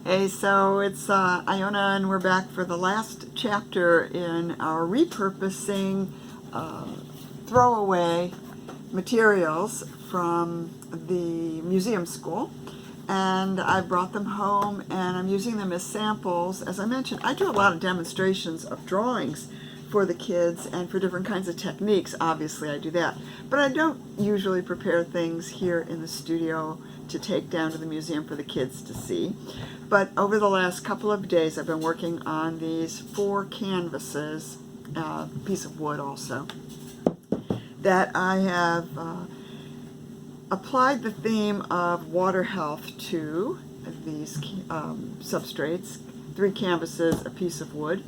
Hey, so it's Iona, and we're back for the last chapter in our repurposing throwaway materials from the museum school. And I brought them home and I'm using them as samples. As I mentioned, I do a lot of demonstrations of drawings for the kids and for different kinds of techniques. Obviously I do that, but I don't usually prepare things here in the studio to take down to the museum for the kids to see. But over the last couple of days I've been working on these 4 canvases, a piece of wood also, that I have applied the theme of water health to these substrates, 3 canvases, a piece of wood.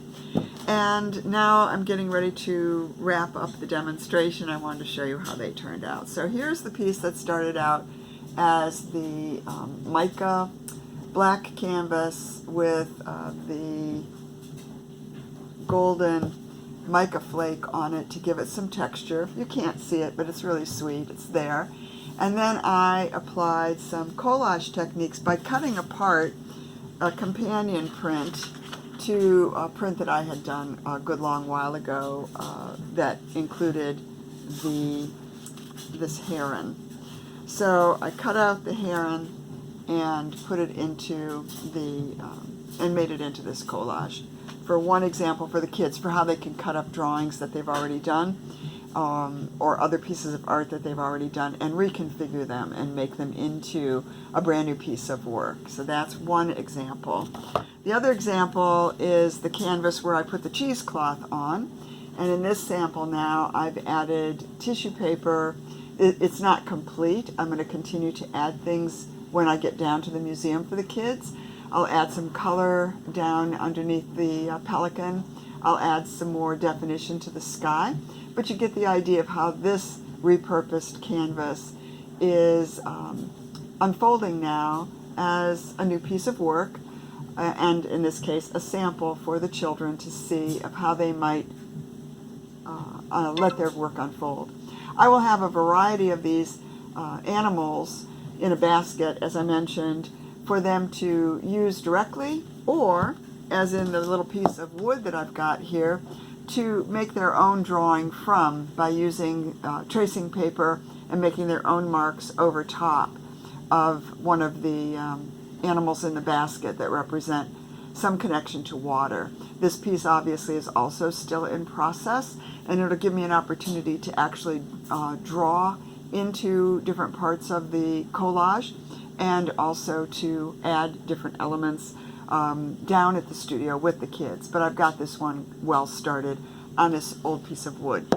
And now I'm getting ready to wrap up the demonstration. I wanted to show you how they turned out. So here's the piece that started out as the mica black canvas with the golden mica flake on it to give it some texture. You can't see it, but it's really sweet. It's there. And then I applied some collage techniques by cutting apart a companion print to a print that I had done a good long while ago that included this heron. So I cut out the heron and put it into and made it into this collage. For one example for the kids, for how they can cut up drawings that they've already done, or other pieces of art that they've already done, and reconfigure them and make them into a brand new piece of work. So that's one example. The other example is the canvas where I put the cheesecloth on, and in this sample now I've added tissue paper. It's not complete. I'm going to continue to add things when I get down to the museum for the kids. I'll add some color down underneath the pelican. I'll add some more definition to the sky. But you get the idea of how this repurposed canvas is unfolding now as a new piece of work, and in this case a sample for the children to see of how they might let their work unfold. I will have a variety of these animals in a basket, as I mentioned, for them to use directly, or as in the little piece of wood that I've got here, to make their own drawing from by using tracing paper and making their own marks over top of one of the animals in the basket that represent some connection to water. This piece obviously is also still in process, and it'll give me an opportunity to actually draw into different parts of the collage and also to add different elements down at the studio with the kids. But I've got this one well started on this old piece of wood.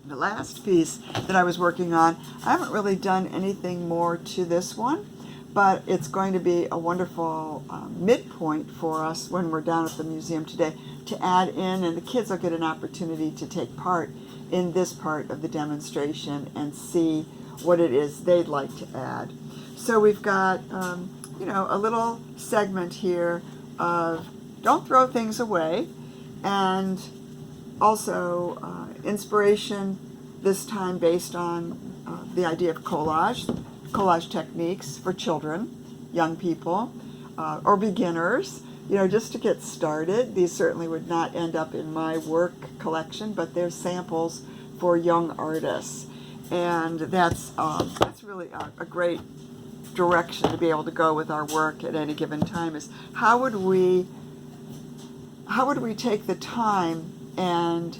The last piece that I was working on, I haven't really done anything more to this one, but it's going to be a wonderful midpoint for us when we're down at the museum today to add in, and the kids will get an opportunity to take part in this part of the demonstration and see what it is they'd like to add. So we've got a little segment here of don't throw things away, and also inspiration this time based on the idea of collage techniques for children, young people, or beginners, just to get started. These certainly would not end up in my work collection, but they're samples for young artists, and that's really a great direction to be able to go with our work at any given time. Is how would we take the time and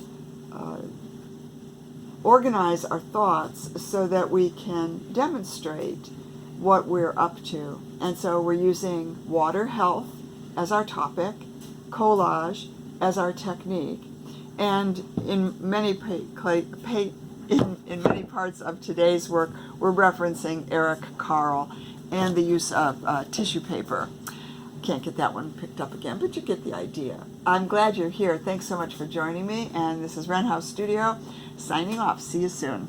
organize our thoughts so that we can demonstrate what we're up to. And so we're using water health as our topic, collage as our technique, and in many parts of today's work, we're referencing Eric Carle and the use of tissue paper. Can't get that one picked up again, but you get the idea. I'm glad you're here. Thanks so much for joining me, and this is Wren House Studio, signing off. See you soon.